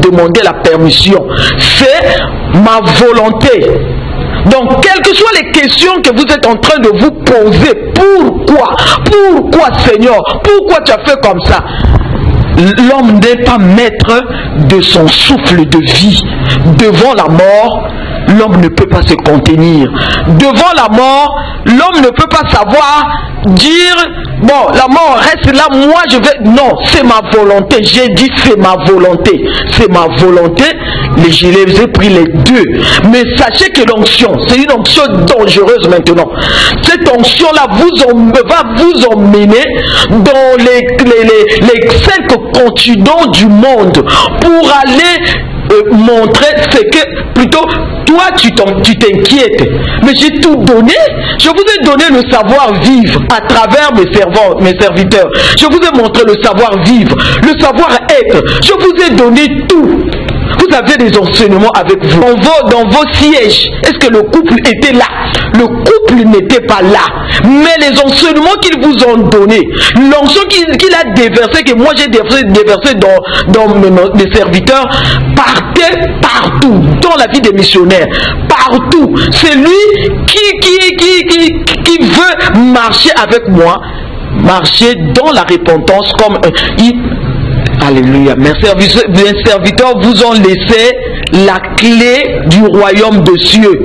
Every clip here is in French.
demander la permission. C'est ma volonté. Donc, quelles que soient les questions que vous êtes en train de vous poser, pourquoi? Pourquoi, Seigneur? Pourquoi tu as fait comme ça? L'homme n'est pas maître de son souffle de vie. Devant la mort, l'homme ne peut pas se contenir. Devant la mort, l'homme ne peut pas savoir dire, bon, la mort reste là, moi je vais... Non, c'est ma volonté. J'ai dit c'est ma volonté. C'est ma volonté. Je les ai pris les deux. Mais sachez que l'onction, c'est une onction dangereuse maintenant. Cette onction-là va vous emmener dans les 5 continents du monde pour aller montrer ce que, plutôt, toi tu t'inquiètes, mais j'ai tout donné. Je vous ai donné le savoir-vivre à travers mes serviteurs. Je vous ai montré le savoir-vivre, le savoir-être. Je vous ai donné tout. Vous avez des enseignements avec vous. Dans vos sièges, est-ce que le couple était là? Le couple n'était pas là. Mais les enseignements qu'ils vous ont donnés, l'onction qu'il a déversé, que moi j'ai déversé dans mes serviteurs, partait partout, dans la vie des missionnaires. Partout. C'est lui qui veut marcher avec moi, marcher dans la repentance comme Alléluia. Mes serviteurs vous ont laissé la clé du royaume de cieux.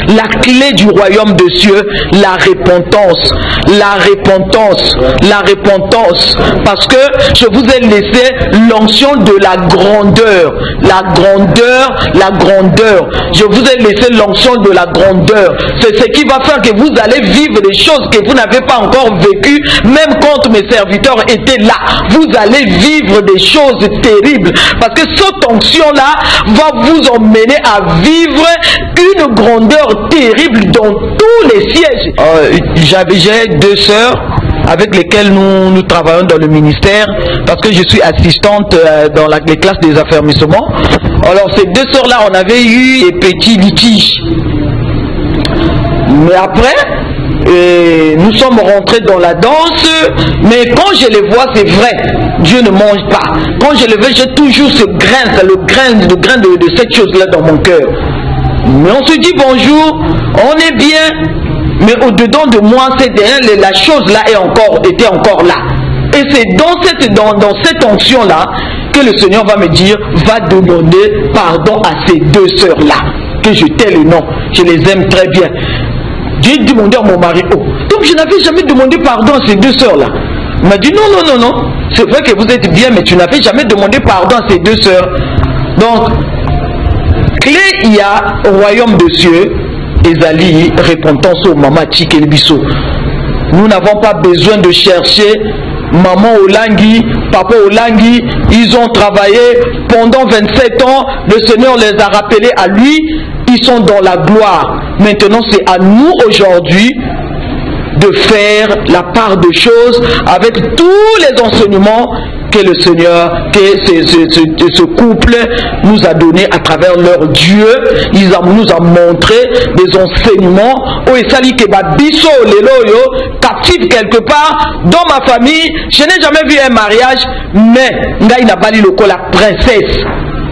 La clé du royaume de cieux, la repentance. La repentance. La repentance. Parce que je vous ai laissé l'onction de la grandeur. La grandeur, la grandeur. Je vous ai laissé l'onction de la grandeur. C'est ce qui va faire que vous allez vivre des choses que vous n'avez pas encore vécues, même quand mes serviteurs étaient là. Vous allez vivre des choses terribles. Parce que cette onction-là va vous emmener à vivre une grandeur terrible dans tous les sièges. J'ai 2 sœurs avec lesquelles nous travaillons dans le ministère, parce que je suis assistante dans les classes des affermissements. Alors ces 2 sœurs-là, on avait eu des petits litiges. Mais après, nous sommes rentrés dans la danse, mais quand je les vois, c'est vrai, Dieu ne mange pas. Quand je les vois, j'ai toujours ce grain, le grain de cette chose-là dans mon cœur. Mais on se dit bonjour, on est bien, mais au-dedans de moi, la chose-là était encore là. Et c'est dans cette onction-là que le Seigneur va me dire, va demander pardon à ces 2 sœurs-là, que je tais le nom, je les aime très bien. J'ai demandé à mon mari, donc je n'avais jamais demandé pardon à ces 2 sœurs-là. Il m'a dit, non, c'est vrai que vous êtes bien, mais tu n'avais jamais demandé pardon à ces 2 sœurs. Donc, clé, il y a au royaume de cieux, Ezali, repentance au Mama Tchikelbiso. Nous n'avons pas besoin de chercher maman Olangi, papa Olangi. Ils ont travaillé pendant 27 ans, le Seigneur les a rappelés à lui, ils sont dans la gloire. Maintenant, c'est à nous aujourd'hui de faire la part de choses avec tous les enseignements que le Seigneur, que ce couple nous a donné à travers leur Dieu. Il nous a montré des enseignements. Captif quelque part dans ma famille. Je n'ai jamais vu un mariage, mais il n'a pas dit la princesse.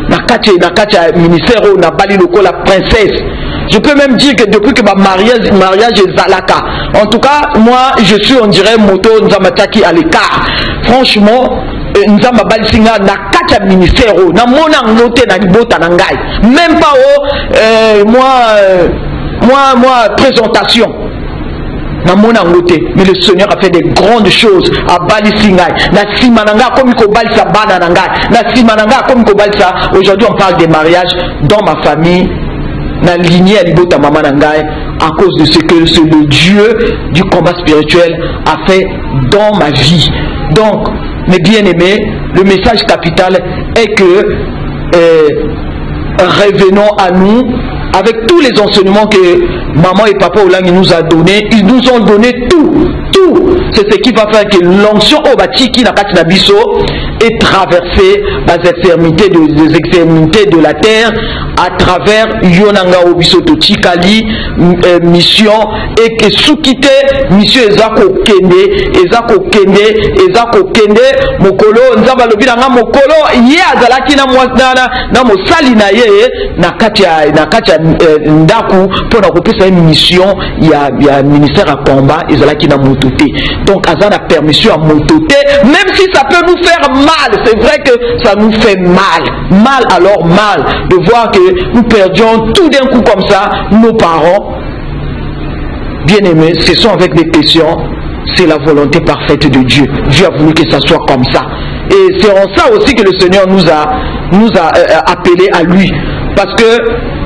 Nakatia ministère n'a pas dit la princesse. Je peux même dire que depuis que ma mariage est Zalaka. En tout cas, moi, je suis, on dirait, moto Nzamataki à l'écart. Franchement, Nzamba Balsinga na katia ministère na mona ngote na libota na ngai. Même pas moi présentation. Na mona ngote, mais le Seigneur a fait des grandes choses à Balisinga. Na simananga comme ko balisa bana na ngai. Na simananga comme ko balisa. Aujourd'hui, on parle des mariages dans ma famille. Na lignée à libota mama na ngai à cause de ce que le Dieu du combat spirituel a fait dans ma vie. Donc, mes bien-aimés, le message capital est que revenons à nous avec tous les enseignements que maman et papa Olangi nous a donnés. Ils nous ont donné tout tout, c'est ce qui va faire que l'onction au Batiki Nakati Nabiso est traversée par les extrémités de la terre à travers Yonanga Obiso Tochikali mission et que soukite mission Ezako Kende Mokolo Nzamba Lobina Mokolo ye azalaki na mwana na mosali na ye na kati ndaku pour na kopesa mission ya ministère à combat ezalaki na mototé. Donc azana permission à mototé, même si ça peut nous faire mal, c'est vrai que ça nous fait mal alors mal de voir que nous perdions tout d'un coup comme ça nos parents bien-aimés. Ce sont avec des questions, c'est la volonté parfaite de Dieu. Dieu a voulu que ça soit comme ça. Et c'est en ça aussi que le Seigneur nous a appelés à lui. Parce que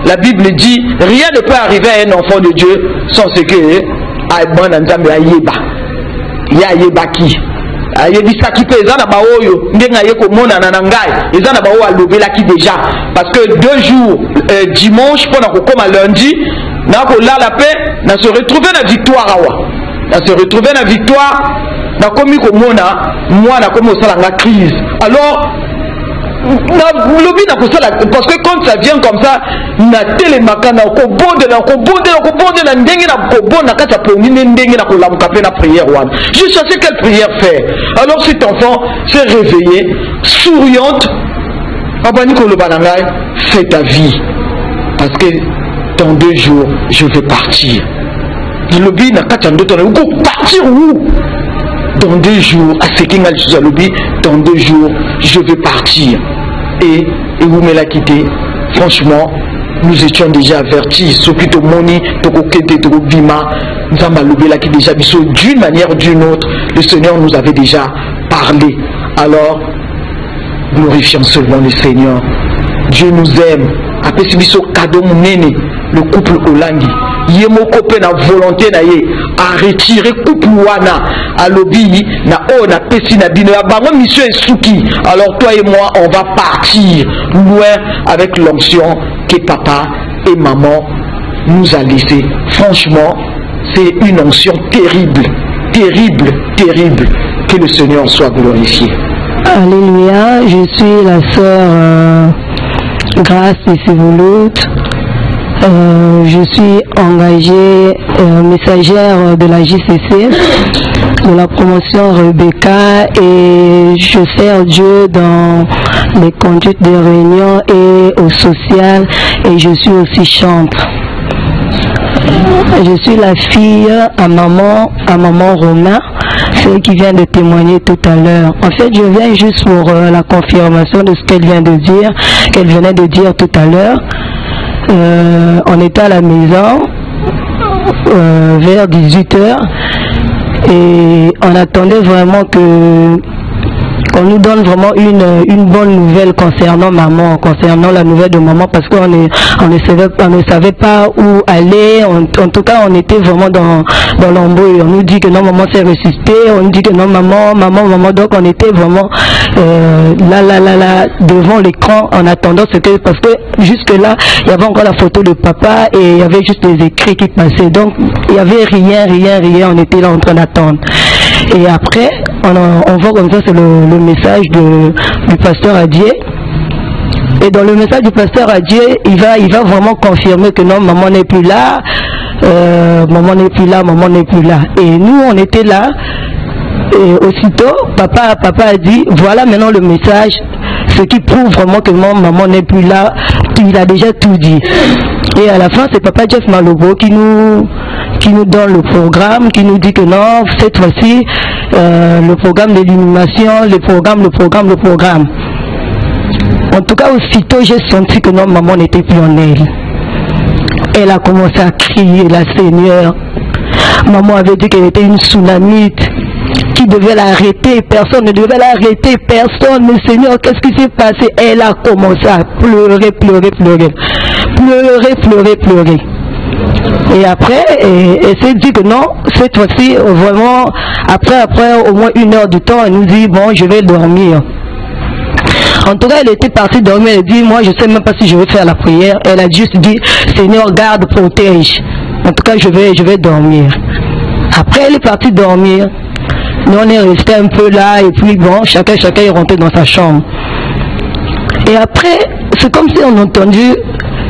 la Bible dit, rien ne peut arriver à un enfant de Dieu sans ce que parce que 2 jours dimanche pendant qu'on comme lundi na la paix na se retrouver la victoire na komi ko mona moi na komi osala nga crise. Alors parce que quand ça vient comme ça na télémaka na ko bonde na ndenge na ko bonda kata poni ndenge na ko lamuka pe na prière wana. Je cherchais quelle prière faire. Alors cet enfant s'est réveillé souriante. Abani ko loba na ngai, fais ta vie parce que dans 2 jours je vais partir. Lobi na kata ndoto na ko partir où? Dans 2 jours, à ce qu'il a dit, dans 2 jours, je vais partir. Et vous me l'a quitté. Franchement, nous étions déjà avertis. Sopito Moni, Toko Kete, Toko Bima, nous avons déjà d'une manière ou d'une autre. Le Seigneur nous avait déjà parlé. Alors, glorifions seulement le Seigneur. Dieu nous aime. Après ce cadeau, le couple Olangi. Yemoko pe na volonté na ye à retirer couple wana à lobby na o na pesi na bino ya bango mission esuki. Alors toi et moi on va partir loin avec l'onction que papa et maman nous a laissé. Franchement c'est une onction terrible. Que le Seigneur soit glorifié. Alléluia. Je suis la sœur Grâce de Sévouloute. Je suis engagée messagère de la JCC, de la promotion Rebecca, et je sers Dieu dans les conduites de réunion et au social, et je suis aussi chantre. Je suis la fille à maman Rona, celle qui vient de témoigner tout à l'heure. En fait, je viens juste pour la confirmation de ce qu'elle venait de dire tout à l'heure. On était à la maison vers 18h et on attendait vraiment qu'on nous donne vraiment une bonne nouvelle concernant maman, concernant la nouvelle de maman, parce qu'on ne savait pas où aller. En tout cas, on était vraiment dans l'embrouille. On nous dit que non, maman s'est ressuscitée, on nous dit que non, maman. Donc on était vraiment là devant l'écran en attendant parce que jusque là il y avait encore la photo de papa et il y avait juste des écrits qui passaient. Donc il n'y avait rien. On était là en train d'attendre. Et après, on voit comme ça, c'est le message du pasteur Adier. Et dans le message du pasteur Adier, il va vraiment confirmer que non, maman n'est plus là, maman n'est plus là. Et nous, on était là. Et aussitôt, papa a dit, voilà maintenant le message, ce qui prouve vraiment que non, maman n'est plus là. Il a déjà tout dit. Et à la fin, c'est papa Jeff Malobo qui nous donne le programme, qui nous dit que non, cette fois-ci, le programme d'élimination, le programme. En tout cas, aussitôt, j'ai senti que non, maman n'était plus en elle. Elle a commencé à crier, la Seigneur. Maman avait dit qu'elle était une tsunamite, qui devait l'arrêter, personne ne devait l'arrêter, personne. Mais Seigneur, qu'est-ce qui s'est passé? Elle a commencé à pleurer. Et après, elle s'est dit que non, cette fois-ci, vraiment, après au moins 1 heure de temps, elle nous dit, bon, je vais dormir. En tout cas, elle était partie dormir, elle dit, moi, je ne sais même pas si je vais faire la prière. Elle a juste dit, Seigneur, garde, protège. En tout cas, je vais dormir. Après, elle est partie dormir. Nous, on est resté un peu là, et puis bon, chacun est rentré dans sa chambre. Et après, c'est comme si on a entendu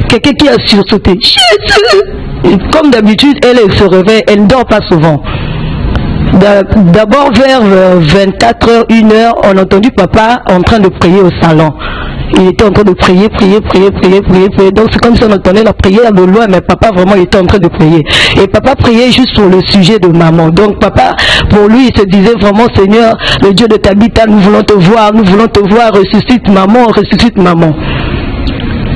quelqu'un qui a sursauté. Jésus! Et comme d'habitude, elle se réveille, elle ne dort pas souvent. D'abord vers 24h, 1h, on a entendu papa en train de prier au salon. Il était en train de prier. Donc c'est comme si on entendait la prière de loin, mais papa vraiment était en train de prier. Et papa priait juste sur le sujet de maman. Donc papa, pour lui, il se disait vraiment, Seigneur, le Dieu de Tabitha, nous voulons te voir, ressuscite maman.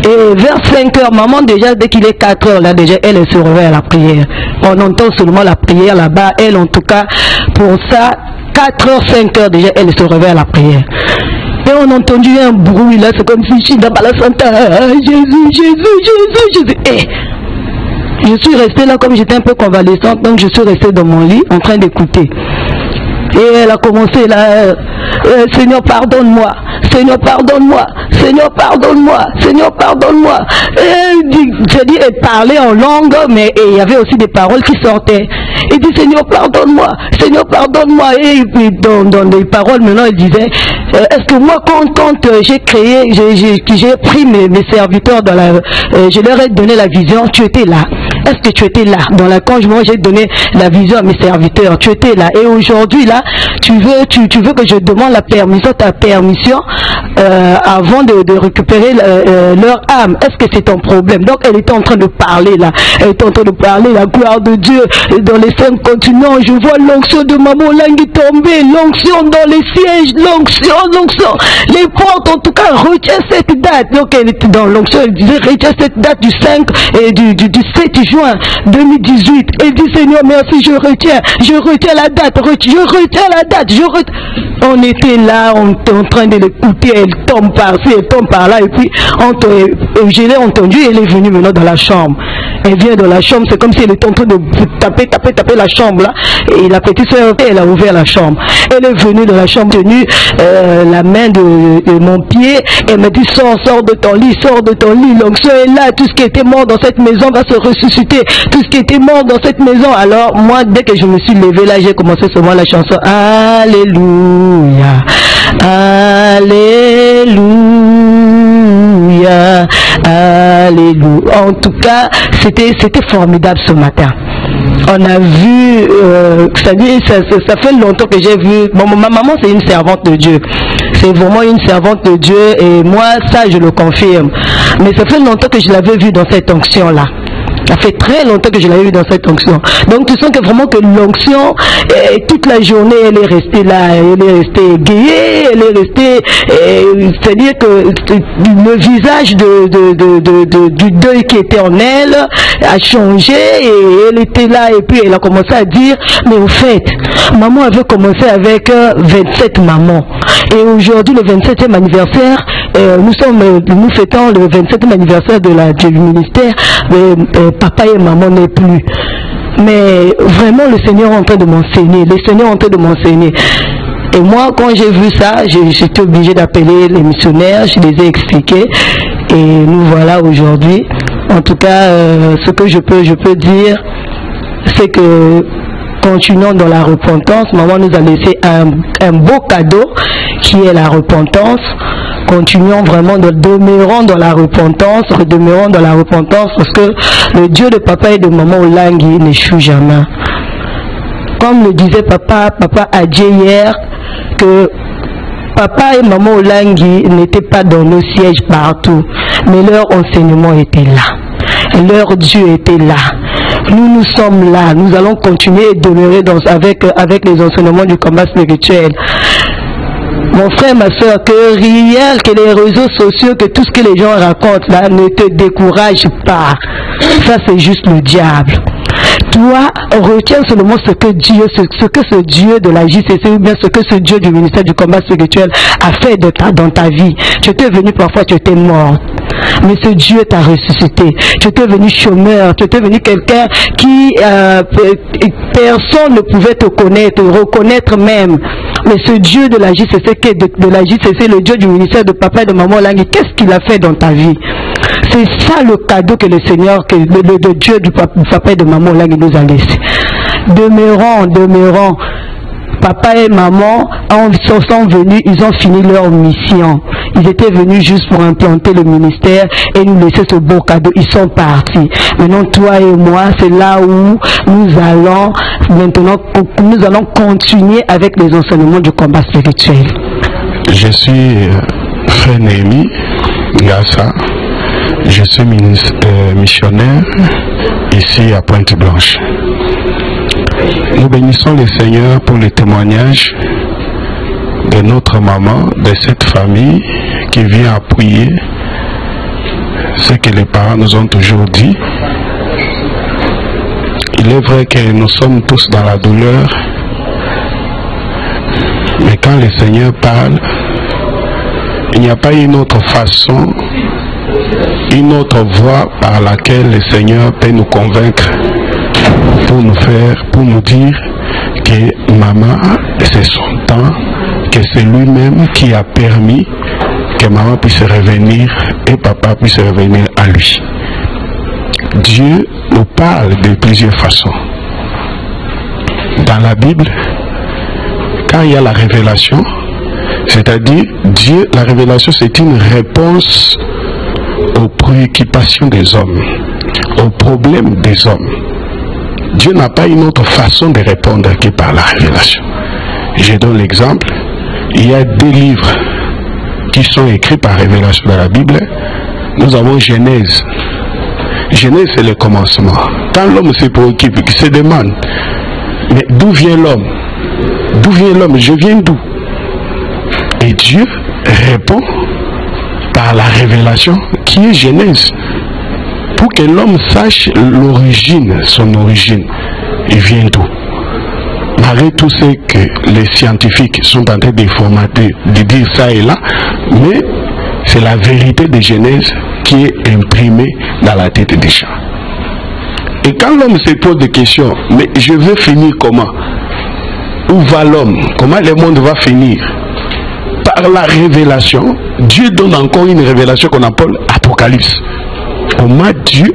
Et vers 5h, maman déjà, dès qu'il est 4h, là déjà, elle se réveille à la prière. On entend seulement la prière là-bas. Elle, en tout cas, pour ça, 4h, 5h déjà, elle se réveille à la prière. Et on a entendu un bruit là, c'est comme si je suis dans la Santa. Jésus. Et je suis restée là comme j'étais un peu convalescente, donc je suis restée dans mon lit en train d'écouter. Et elle a commencé là, Seigneur pardonne-moi, Seigneur pardonne-moi, Seigneur pardonne-moi, Seigneur pardonne-moi. J'ai dit, elle parlait en langue, mais il y avait aussi des paroles qui sortaient. Il dit, Seigneur pardonne-moi, Seigneur pardonne-moi. Et puis dans les paroles maintenant, il disait, est-ce que moi quand j'ai créé, j'ai pris mes serviteurs dans la, je leur ai donné la vision, tu étais là. Est-ce que tu étais là? Dans la quand moi j'ai donné la vision à mes serviteurs, tu étais là. Et aujourd'hui là, tu veux que je demande la permission, ta permission avant de récupérer leur âme. Est-ce que c'est ton problème? Donc elle était en train de parler là. Elle était en train de parler la gloire de Dieu dans les 5 continents. Je vois l'onction de Maman Langui tomber, l'onction dans les sièges, l'onction. Les portes en tout cas retiennent cette date. Donc elle était dans l'onction, elle disait retiens cette date du 5 et du 7 juin 2018. Elle dit Seigneur merci, je retiens la date, On était là, on était en train de l'écouter, elle tombe par-ci, elle tombe par-là, et puis je l'ai entendu, elle est venue maintenant dans la chambre. Elle vient dans la chambre, c'est comme si elle était en train de taper la chambre là, et la petite soeur, elle a ouvert la chambre. Elle est venue dans la chambre, tenue la main de mon pied, elle m'a dit sors de ton lit, l'onction est là, tout ce qui était mort dans cette maison va se ressusciter, tout ce qui était mort dans cette maison. Alors moi, dès que je me suis levée là, j'ai commencé seulement la chanson Alléluia, Alléluia, Alléluia. En tout cas, c'était formidable ce matin. On a vu, ça fait longtemps que j'ai vu, bon, ma maman c'est une servante de Dieu. C'est vraiment une servante de Dieu et moi ça je le confirme. Mais ça fait longtemps que je l'avais vu dans cette onction là. Ça fait très longtemps que je l'avais vu dans cette onction. Donc tu sens que vraiment que l'onction, toute la journée, elle est restée là, elle est restée égayée, elle est restée, c'est-à-dire que le visage du deuil qui était en elle a changé et elle était là et puis elle a commencé à dire, mais au fait, maman avait commencé avec 27 mamans. Et aujourd'hui, le 27e anniversaire, nous fêtons le 27e anniversaire du ministère, papa et maman n'est plus. Mais vraiment, le Seigneur est en train de m'enseigner. Et moi, quand j'ai vu ça, j'étais obligée d'appeler les missionnaires, je les ai expliqués. Et nous voilà aujourd'hui. En tout cas, ce que je peux dire, c'est que continuons dans la repentance. Maman nous a laissé un beau cadeau qui est la repentance. Continuons vraiment, demeurons dans la repentance parce que le Dieu de papa et de maman Langui n'échoue jamais. Comme le disait papa a dit hier, que papa et maman Langui n'étaient pas dans nos sièges partout, mais leur enseignement était là, leur Dieu était là. Nous sommes là, nous allons continuer et demeurer avec les enseignements du combat spirituel. Mon frère, ma soeur, que rien, que les réseaux sociaux, que tout ce que les gens racontent là ne te décourage pas. Ça c'est juste le diable. Toi, retiens seulement ce que ce Dieu de la JCC ou bien ce que ce Dieu du ministère du combat spirituel a fait dans ta vie. Tu étais venu parfois, tu étais mort. Mais ce Dieu t'a ressuscité. Tu étais venu chômeur, tu étais venu quelqu'un qui personne ne pouvait te connaître, te reconnaître même. Mais ce Dieu de la JCC, qui est de la JCC, le Dieu du ministère de papa et de maman Langui, qu'est-ce qu'il a fait dans ta vie? C'est ça le cadeau que le Seigneur, que le Dieu du papa et de maman Langui nous a laissé. demeurant. Papa et maman sont venus, ils ont fini leur mission. Ils étaient venus juste pour implanter le ministère et nous laisser ce beau cadeau. Ils sont partis. Maintenant, toi et moi, c'est là où nous allons continuer avec les enseignements du combat spirituel. Je suis frère Néhémie Gassa. Je suis missionnaire ici à Pointe-Blanche. Nous bénissons le Seigneur pour le témoignage de notre maman, de cette famille qui vient appuyer ce que les parents nous ont toujours dit. Il est vrai que nous sommes tous dans la douleur, mais quand le Seigneur parle, il n'y a pas une autre façon, une autre voie par laquelle le Seigneur peut nous convaincre pour nous dire que maman, c'est son temps, que c'est lui-même qui a permis que maman puisse revenir et papa puisse revenir à lui. Dieu nous parle de plusieurs façons. Dans la Bible, quand il y a la révélation, c'est-à-dire Dieu, la révélation, c'est une réponse aux préoccupations des hommes, aux problèmes des hommes. Dieu n'a pas une autre façon de répondre que par la révélation. Je donne l'exemple. Il y a 2 livres qui sont écrits par révélation dans la Bible. Nous avons Genèse. Genèse, c'est le commencement. Quand l'homme se préoccupe, il se demande, mais d'où vient l'homme? D'où vient l'homme? Je viens d'où? Et Dieu répond par la révélation qui est Genèse. Pour que l'homme sache l'origine, son origine, il vient d'où? Malgré tout ce que les scientifiques sont en train de formater, de dire ça et là, mais c'est la vérité de Genèse qui est imprimée dans la tête des gens. Et quand l'homme se pose des questions, mais je veux finir comment? Où va l'homme? Comment le monde va finir? Par la révélation, Dieu donne encore une révélation qu'on appelle Apocalypse.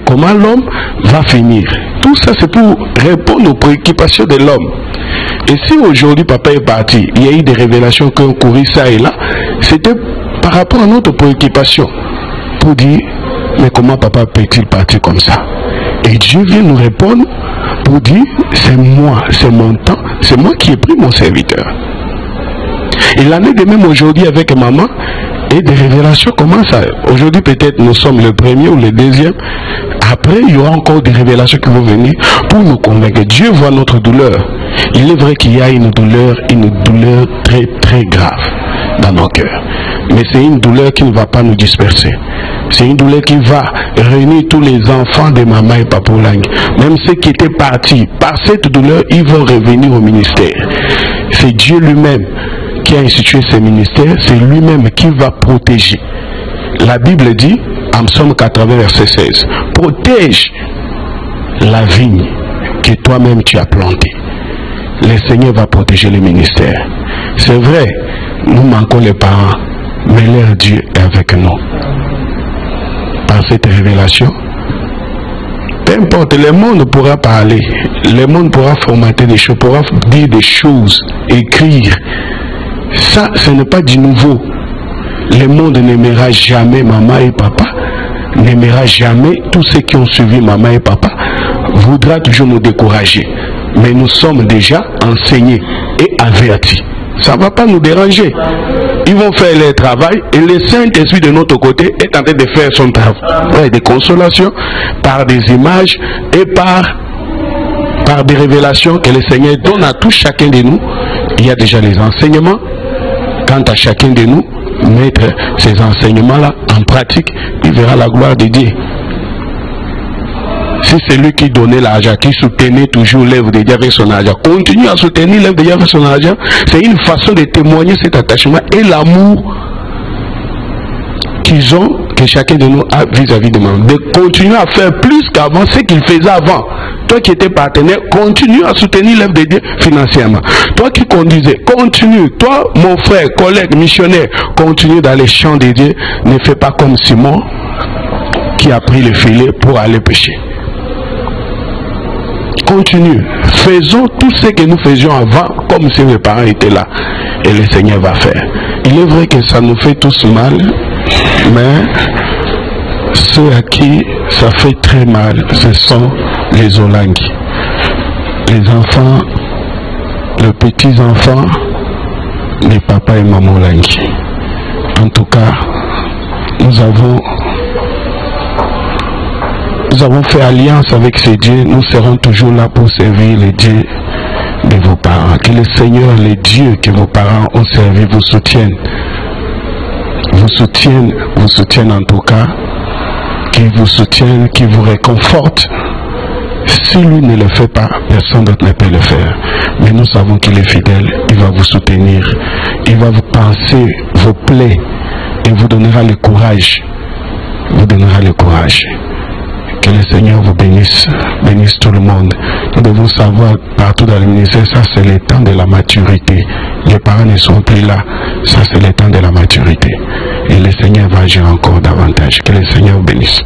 Comment l'homme va finir. Tout ça, c'est pour répondre aux préoccupations de l'homme. Et si aujourd'hui papa est parti, il y a eu des révélations qui ont couru ça et là, c'était par rapport à notre préoccupation. Pour dire, mais comment papa peut-il partir comme ça? Et Dieu vient nous répondre pour dire, c'est moi, c'est mon temps, c'est moi qui ai pris mon serviteur. Et l'année de même aujourd'hui avec maman, et des révélations commencent à... Aujourd'hui peut-être nous sommes le premier ou le deuxième. Après il y aura encore des révélations qui vont venir pour nous convaincre. Dieu voit notre douleur. Il est vrai qu'il y a une douleur très très grave dans nos cœurs. Mais c'est une douleur qui ne va pas nous disperser. C'est une douleur qui va réunir tous les enfants de maman et papa Lang. Même ceux qui étaient partis par cette douleur, ils vont revenir au ministère. C'est Dieu lui-même qui a institué ce ministère, c'est lui-même qui va protéger. La Bible dit, en Psaume 80, verset 16, protège la vigne que toi-même tu as plantée. Le Seigneur va protéger le ministère. C'est vrai, nous manquons les parents, mais leur Dieu est avec nous. Par cette révélation, peu importe, le monde pourra parler, le monde pourra formater des choses, pourra dire des choses, écrire. Ça, ce n'est pas du nouveau. Le monde n'aimera jamais maman et papa, n'aimera jamais tous ceux qui ont suivi maman et papa, voudra toujours nous décourager. Mais nous sommes déjà enseignés et avertis. Ça ne va pas nous déranger. Ils vont faire leur travail et le Saint-Esprit de notre côté est en train de faire son travail de consolation par des images et par des révélations que le Seigneur donne à tout chacun de nous. Il y a déjà les enseignements. Quant à chacun de nous, mettre ces enseignements-là en pratique, il verra la gloire de Dieu. Si c'est lui qui donnait l'argent, qui soutenait toujours l'œuvre de Dieu avec son argent, continue à soutenir l'œuvre de Dieu avec son argent, c'est une façon de témoigner cet attachement et l'amour qu'ils ont, que chacun de nous a vis-à-vis de moi. De continuer à faire plus qu'avant, ce qu'il faisait avant. Toi qui étais partenaire, continue à soutenir l'œuvre de Dieu financièrement. Toi qui conduisais, continue. Toi, mon frère, collègue, missionnaire, continue dans les champs de Dieu. Ne fais pas comme Simon qui a pris le filet pour aller pêcher. continue. Faisons tout ce que nous faisions avant, comme si mes parents étaient là. Et le Seigneur va faire. Il est vrai que ça nous fait tous mal, mais ceux à qui ça fait très mal, ce sont les Olangi. Les enfants, les petits-enfants, les papas et maman Olangi. En tout cas, nous avons fait alliance avec ces dieux. Nous serons toujours là pour servir les dieux de vos parents. Que le Seigneur, les dieux que vos parents ont servi, vous soutiennent. Vous soutiennent en tout cas. Qui vous soutiennent, qui vous réconfortent. Si lui ne le fait pas, personne d'autre ne peut le faire. Mais nous savons qu'il est fidèle. Il va vous soutenir. Il va vous penser vos plaies et vous donnera le courage. Vous donnera le courage. Que le Seigneur vous bénisse, bénisse tout le monde. Nous devons savoir partout dans le ministère, ça c'est le temps de la maturité. Les parents ne sont plus là, ça c'est le temps de la maturité. Et le Seigneur va agir encore davantage. Que le Seigneur vous bénisse.